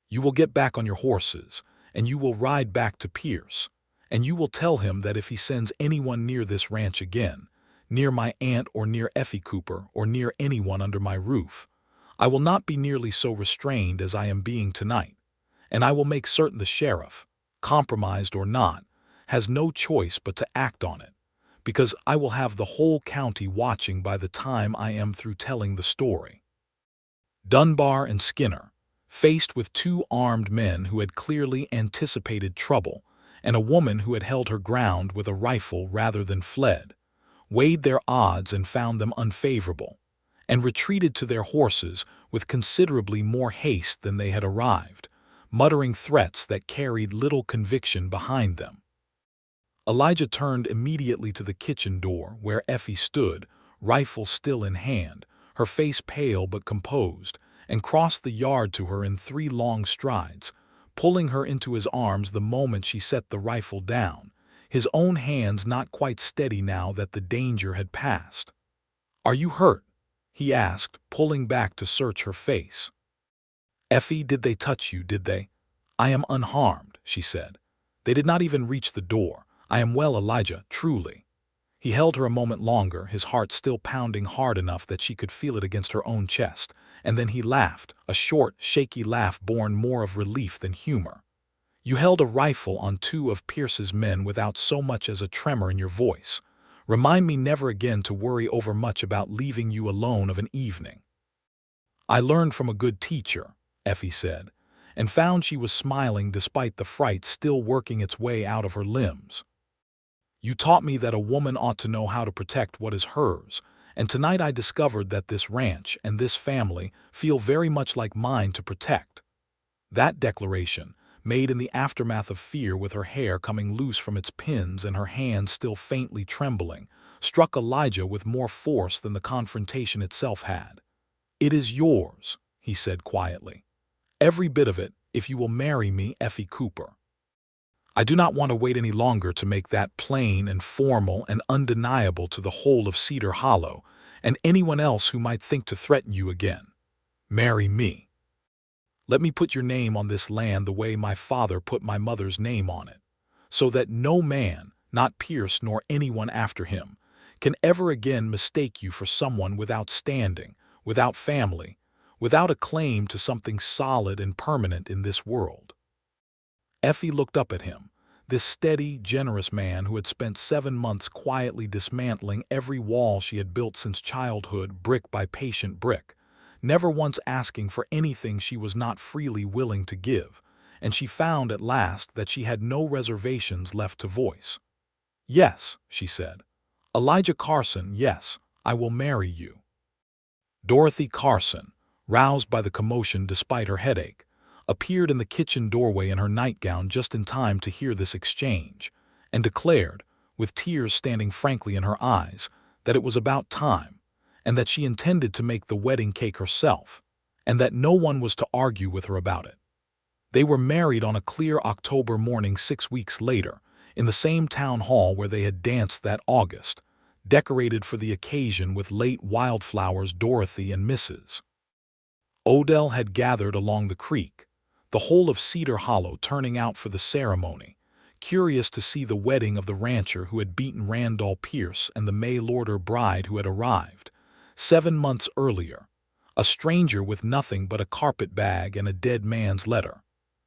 "You will get back on your horses, and you will ride back to Pierce, and you will tell him that if he sends anyone near this ranch again, near my aunt or near Effie Cooper or near anyone under my roof, I will not be nearly so restrained as I am being tonight, and I will make certain the sheriff, compromised or not, has no choice but to act on it, because I will have the whole county watching by the time I am through telling the story." Dunbar and Skinner, faced with two armed men who had clearly anticipated trouble and a woman who had held her ground with a rifle rather than fled, weighed their odds and found them unfavorable, and retreated to their horses with considerably more haste than they had arrived, muttering threats that carried little conviction behind them. Elijah turned immediately to the kitchen door where Effie stood, rifle still in hand, her face pale but composed, and crossed the yard to her in 3 long strides, pulling her into his arms the moment she set the rifle down, his own hands not quite steady now that the danger had passed. "Are you hurt?" he asked, pulling back to search her face. "Effie, did they touch you, did they?" "I am unharmed," she said. "They did not even reach the door. I am well, Elijah, truly." He held her a moment longer, his heart still pounding hard enough that she could feel it against her own chest, and then he laughed, a short, shaky laugh born more of relief than humor. "You held a rifle on 2 of Pierce's men without so much as a tremor in your voice. Remind me never again to worry overmuch about leaving you alone of an evening." "I learned from a good teacher," Effie said, and found she was smiling despite the fright still working its way out of her limbs. "You taught me that a woman ought to know how to protect what is hers, and tonight I discovered that this ranch and this family feel very much like mine to protect." That declaration, made in the aftermath of fear with her hair coming loose from its pins and her hands still faintly trembling, struck Elijah with more force than the confrontation itself had. "It is yours," he said quietly. "Every bit of it, if you will marry me, Effie Cooper. I do not want to wait any longer to make that plain and formal and undeniable to the whole of Cedar Hollow and anyone else who might think to threaten you again. Marry me. Let me put your name on this land the way my father put my mother's name on it, so that no man, not Pierce nor anyone after him, can ever again mistake you for someone without standing, without family, without a claim to something solid and permanent in this world." Effie looked up at him, this steady, generous man who had spent 7 months quietly dismantling every wall she had built since childhood, brick by patient brick, never once asking for anything she was not freely willing to give, and she found at last that she had no reservations left to voice. "Yes," she said. "Elijah Carson, yes, I will marry you." Dorothy Carson, roused by the commotion despite her headache, appeared in the kitchen doorway in her nightgown just in time to hear this exchange, and declared, with tears standing frankly in her eyes, that it was about time, and that she intended to make the wedding cake herself, and that no one was to argue with her about it. They were married on a clear October morning 6 weeks later, in the same town hall where they had danced that August, decorated for the occasion with late wildflowers. Dorothy and Mrs. Odell had gathered along the creek, the whole of Cedar Hollow turning out for the ceremony, curious to see the wedding of the rancher who had beaten Randall Pierce and the mail-order bride who had arrived 7 months earlier, a stranger with nothing but a carpet bag and a dead man's letter,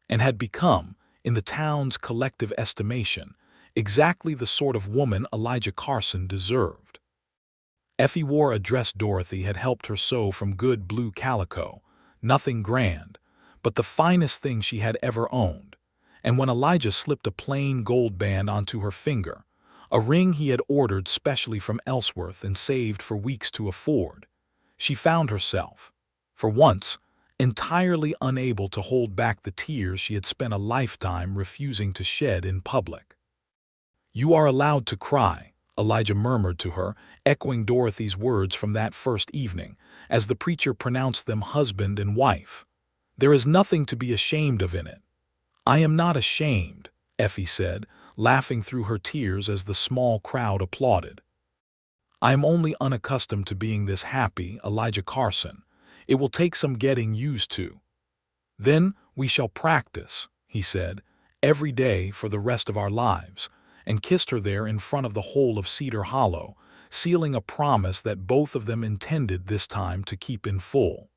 and had become, in the town's collective estimation, exactly the sort of woman Elijah Carson deserved. Effie wore a dress Dorothy had helped her sew from good blue calico, nothing grand, but the finest thing she had ever owned, and when Elijah slipped a plain gold band onto her finger, a ring he had ordered specially from Ellsworth and saved for weeks to afford, she found herself, for once, entirely unable to hold back the tears she had spent a lifetime refusing to shed in public. "You are allowed to cry," Elijah murmured to her, echoing Dorothy's words from that first evening, as the preacher pronounced them husband and wife. "There is nothing to be ashamed of in it." "I am not ashamed," Effie said, laughing through her tears as the small crowd applauded. "I am only unaccustomed to being this happy, Elijah Carson. It will take some getting used to." "Then we shall practice," he said, "every day for the rest of our lives," and kissed her there in front of the whole of Cedar Hollow, sealing a promise that both of them intended this time to keep in full.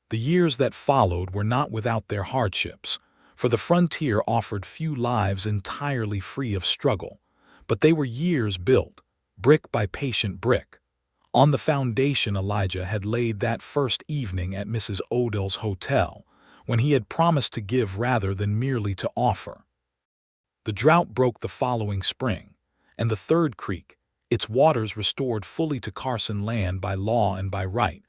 The years that followed were not without their hardships, for the frontier offered few lives entirely free of struggle, but they were years built, brick by patient brick, on the foundation Elijah had laid that first evening at Mrs. Odell's hotel, when he had promised to give rather than merely to offer. The drought broke the following spring, and the third creek, its waters restored fully to Carson land by law and by right,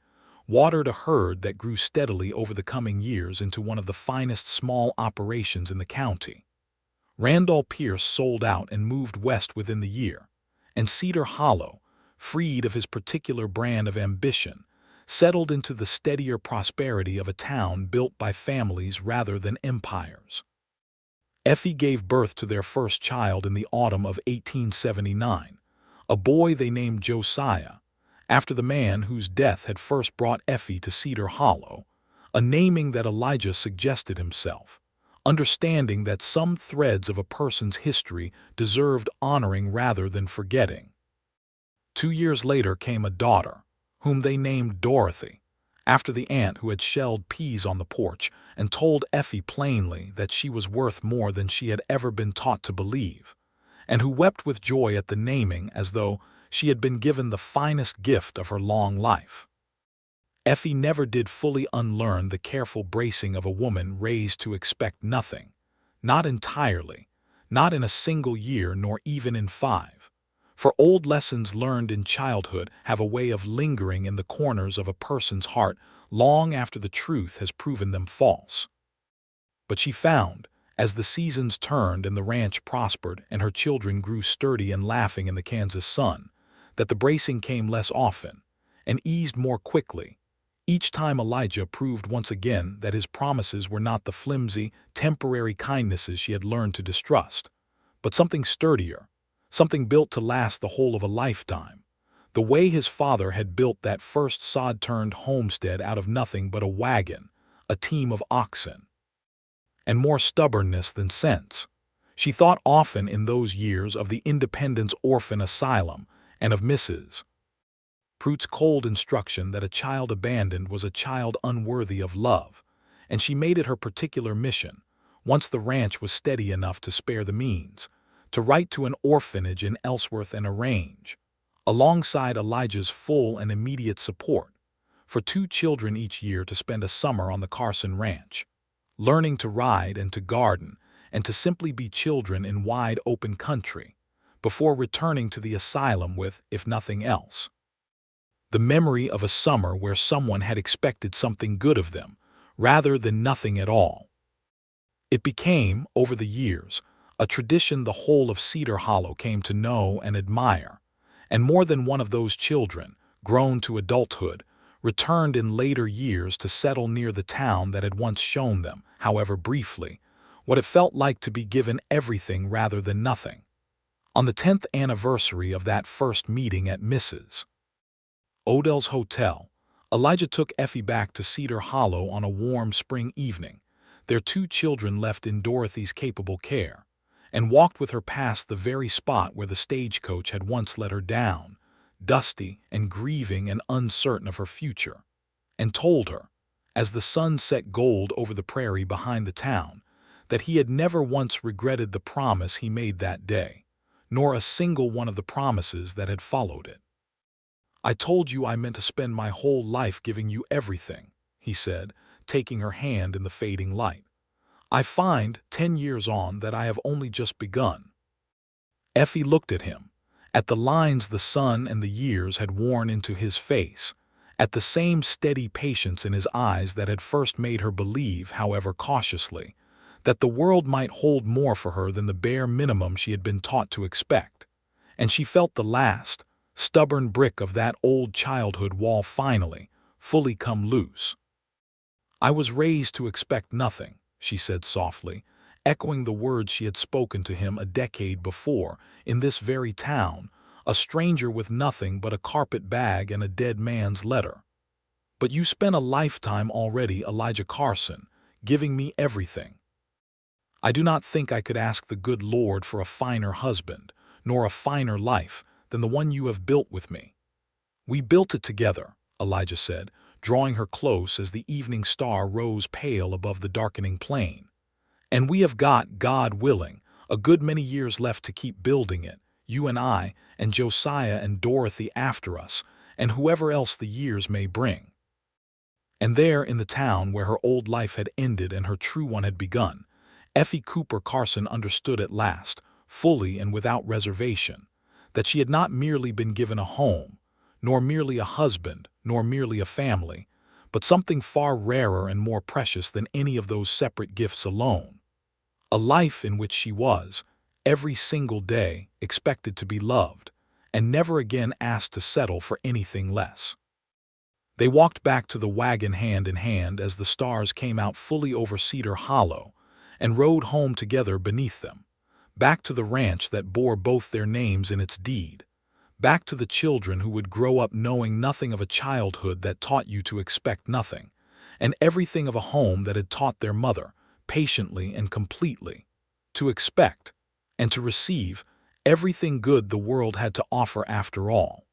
watered a herd that grew steadily over the coming years into one of the finest small operations in the county. Randall Pierce sold out and moved west within the year, and Cedar Hollow, freed of his particular brand of ambition, settled into the steadier prosperity of a town built by families rather than empires. Effie gave birth to their first child in the autumn of 1879, a boy they named Josiah, after the man whose death had first brought Effie to Cedar Hollow, a naming that Elijah suggested himself, understanding that some threads of a person's history deserved honoring rather than forgetting. 2 years later came a daughter, whom they named Dorothy, after the aunt who had shelled peas on the porch and told Effie plainly that she was worth more than she had ever been taught to believe, and who wept with joy at the naming as though she had been given the finest gift of her long life. Effie never did fully unlearn the careful bracing of a woman raised to expect nothing, not entirely, not in a single year nor even in 5. For old lessons learned in childhood have a way of lingering in the corners of a person's heart long after the truth has proven them false. But she found, as the seasons turned and the ranch prospered and her children grew sturdy and laughing in the Kansas sun, that the bracing came less often and eased more quickly. Each time Elijah proved once again that his promises were not the flimsy, temporary kindnesses she had learned to distrust, but something sturdier, something built to last the whole of a lifetime, the way his father had built that first sod-turned homestead out of nothing but a wagon, a team of oxen. And more stubbornness than sense. She thought often in those years of the Independence Orphan Asylum and of Mrs. Pruitt's cold instruction that a child abandoned was a child unworthy of love, and she made it her particular mission, once the ranch was steady enough to spare the means, to write to an orphanage in Ellsworth and arrange, alongside Elijah's full and immediate support, for 2 children each year to spend a summer on the Carson Ranch, learning to ride and to garden and to simply be children in wide open country, before returning to the asylum with, if nothing else, the memory of a summer where someone had expected something good of them, rather than nothing at all. It became, over the years, a tradition the whole of Cedar Hollow came to know and admire, and more than one of those children, grown to adulthood, returned in later years to settle near the town that had once shown them, however briefly, what it felt like to be given everything rather than nothing. On the 10th anniversary of that first meeting at Mrs. Odell's hotel, Elijah took Effie back to Cedar Hollow on a warm spring evening, their 2 children left in Dorothy's capable care, and walked with her past the very spot where the stagecoach had once let her down, dusty and grieving and uncertain of her future, and told her, as the sun set gold over the prairie behind the town, that he had never once regretted the promise he made that day, nor a single one of the promises that had followed it. "I told you I meant to spend my whole life giving you everything," he said, taking her hand in the fading light. "I find, 10 years on, that I have only just begun." Effie looked at him, at the lines the sun and the years had worn into his face, at the same steady patience in his eyes that had first made her believe, however cautiously, that the world might hold more for her than the bare minimum she had been taught to expect, and she felt the last, stubborn brick of that old childhood wall finally, fully come loose. "I was raised to expect nothing," she said softly, echoing the words she had spoken to him a decade before, in this very town, a stranger with nothing but a carpet bag and a dead man's letter. "But you spent a lifetime already, Elijah Carson, giving me everything. I do not think I could ask the good Lord for a finer husband, nor a finer life, than the one you have built with me." "We built it together," Elijah said, drawing her close as the evening star rose pale above the darkening plain. "And we have got, God willing, a good many years left to keep building it, you and I, and Josiah and Dorothy after us, and whoever else the years may bring." And there, in the town where her old life had ended and her true one had begun, Effie Cooper Carson understood at last, fully and without reservation, that she had not merely been given a home, nor merely a husband, nor merely a family, but something far rarer and more precious than any of those separate gifts alone. A life in which she was, every single day, expected to be loved, and never again asked to settle for anything less. They walked back to the wagon hand in hand as the stars came out fully over Cedar Hollow, and rode home together beneath them, back to the ranch that bore both their names in its deed, back to the children who would grow up knowing nothing of a childhood that taught you to expect nothing, and everything of a home that had taught their mother, patiently and completely, to expect, and to receive, everything good the world had to offer after all.